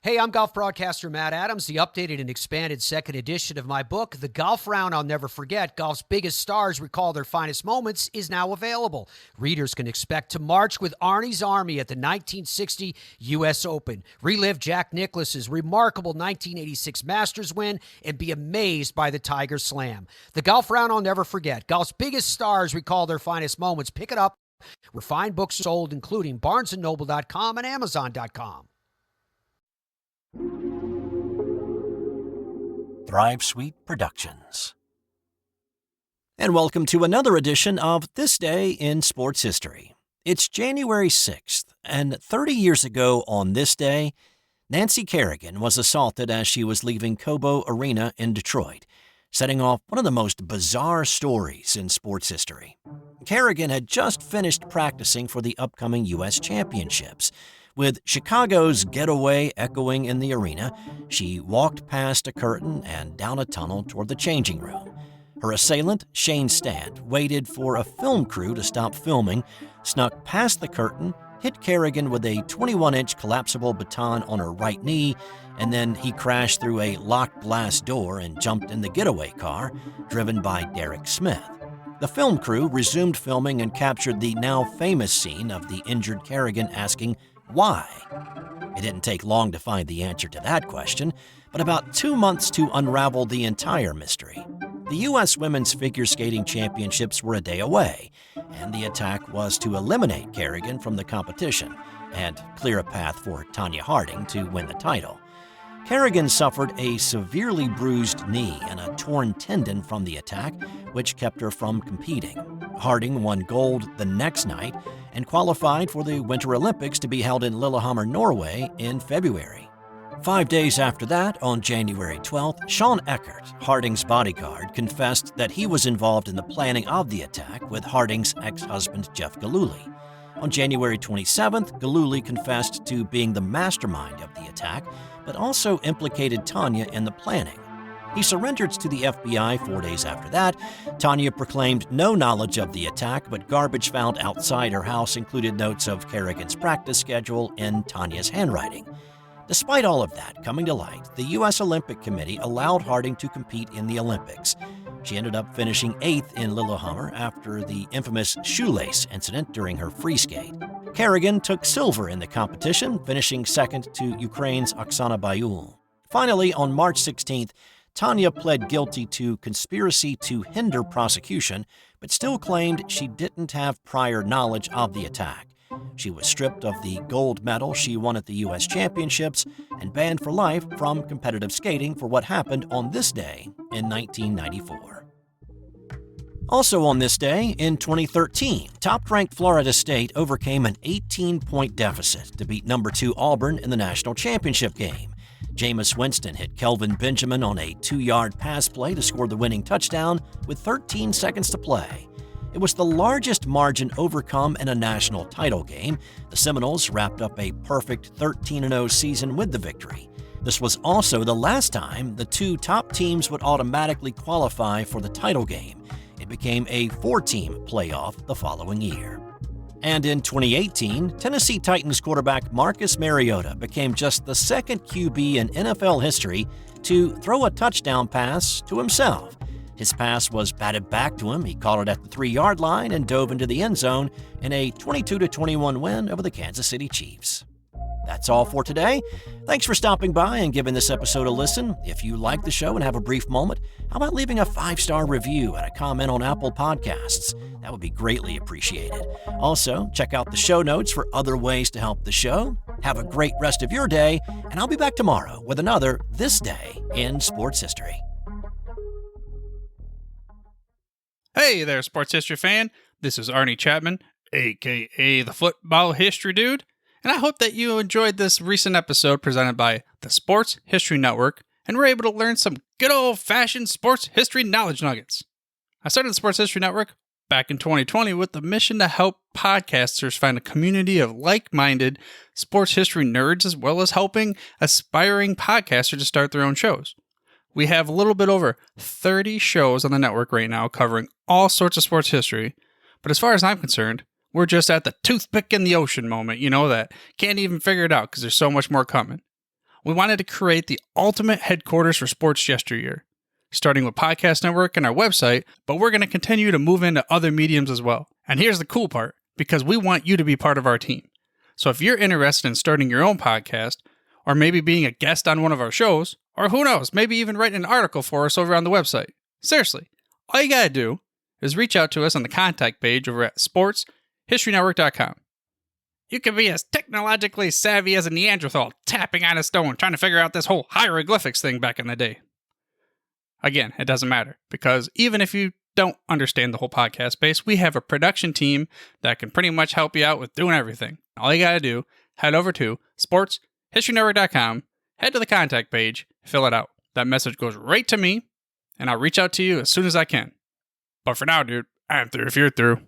Hey, I'm golf broadcaster Matt Adams. The updated and expanded second edition of my book, The Golf Round I'll Never Forget, Golf's Biggest Stars Recall Their Finest Moments, is now available. Readers can expect to march with Arnie's Army at the 1960 U.S. Open, relive Jack Nicklaus's remarkable 1986 Masters win, and be amazed by the Tiger Slam. The Golf Round I'll Never Forget, Golf's Biggest Stars Recall Their Finest Moments. Pick it up where fine books are sold, including BarnesandNoble.com and Amazon.com. Thrive Suite Productions. And welcome to another edition of This Day in Sports History. It's January 6th, and 30 years ago on this day, Nancy Kerrigan was assaulted as she was leaving Cobo Arena in Detroit, setting off one of the most bizarre stories in sports history. Kerrigan had just finished practicing for the upcoming U.S. Championships. With Chicago's getaway echoing in the arena, she walked past a curtain and down a tunnel toward the changing room. Her assailant, Shane Stant, waited for a film crew to stop filming, snuck past the curtain, hit Kerrigan with a 21-inch collapsible baton on her right knee, and then he crashed through a locked glass door and jumped in the getaway car, driven by Derek Smith. The film crew resumed filming and captured the now famous scene of the injured Kerrigan asking, "Why?" It didn't take long to find the answer to that question, but about 2 months to unravel the entire mystery. The U.S. Women's Figure Skating Championships were a day away, and the attack was to eliminate Kerrigan from the competition and clear a path for Tonya Harding to win the title. Kerrigan suffered a severely bruised knee and a torn tendon from the attack, which kept her from competing. Harding won gold the next night and qualified for the Winter Olympics to be held in Lillehammer, Norway in February. 5 days after that, on January 12th, Sean Eckert, Harding's bodyguard, confessed that he was involved in the planning of the attack with Harding's ex-husband Jeff Gillooly. On January 27th, Gillooly confessed to being the mastermind of the attack, but also implicated Tonya in the planning. He surrendered to the FBI 4 days after that. Tonya proclaimed no knowledge of the attack, but garbage found outside her house included notes of Kerrigan's practice schedule in Tonya's handwriting. Despite all of that coming to light, the U.S. Olympic Committee allowed Harding to compete in the Olympics. She ended up finishing 8th in Lillehammer after the infamous shoelace incident during her free skate. Kerrigan took silver in the competition, finishing 2nd to Ukraine's Oksana Bayul. Finally, on March 16th, Tonya pled guilty to conspiracy to hinder prosecution, but still claimed she didn't have prior knowledge of the attack. She was stripped of the gold medal she won at the U.S. Championships and banned for life from competitive skating for what happened on this day in 1994. Also on this day, in 2013, top-ranked Florida State overcame an 18-point deficit to beat number 2 Auburn in the national championship game. Jameis Winston hit Kelvin Benjamin on a 2-yard pass play to score the winning touchdown with 13 seconds to play. It was the largest margin overcome in a national title game. The Seminoles wrapped up a perfect 13-0 season with the victory. This was also the last time the 2 top teams would automatically qualify for the title game. It became a 4-team playoff the following year. And in 2018, Tennessee Titans quarterback Marcus Mariota became just the second QB in NFL history to throw a touchdown pass to himself. His pass was batted back to him. He caught it at the 3-yard line and dove into the end zone in a 22-21 win over the Kansas City Chiefs. That's all for today. Thanks for stopping by and giving this episode a listen. If you like the show and have a brief moment, how about leaving a 5-star review and a comment on Apple Podcasts? That would be greatly appreciated. Also, check out the show notes for other ways to help the show. Have a great rest of your day, and I'll be back tomorrow with another This Day in Sports History. Hey there, sports history fan. This is Arnie Chapman, aka the Football History Dude, and I hope that you enjoyed this recent episode presented by the Sports History Network and were able to learn some good old-fashioned sports history knowledge nuggets. I started the Sports History Network back in 2020 with the mission to help podcasters find a community of like-minded sports history nerds, as well as helping aspiring podcasters to start their own shows. We have a little bit over 30 shows on the network right now covering all sorts of sports history, but as far as I'm concerned, we're just at the toothpick in the ocean moment, that can't even figure it out because there's so much more coming. we wanted to create the ultimate headquarters for sports yesteryear, starting with Podcast Network and our website, but we're going to continue to move into other mediums as well. And here's the cool part, because we want you to be part of our team. So if you're interested in starting your own podcast, or maybe being a guest on one of our shows, or who knows, maybe even writing an article for us over on the website, seriously, all you got to do is reach out to us on the contact page over at sportshistorynetwork.com. You can be as technologically savvy as a Neanderthal tapping on a stone trying to figure out this whole hieroglyphics thing back in the day. Again, it doesn't matter, because even if you don't understand the whole podcast space, we have a production team that can pretty much help you out with doing everything. All you got to do, head over to sportshistorynetwork.com, head to the contact page, fill it out. That message goes right to me, and I'll reach out to you as soon as I can. But for now, dude, I'm through if you're through.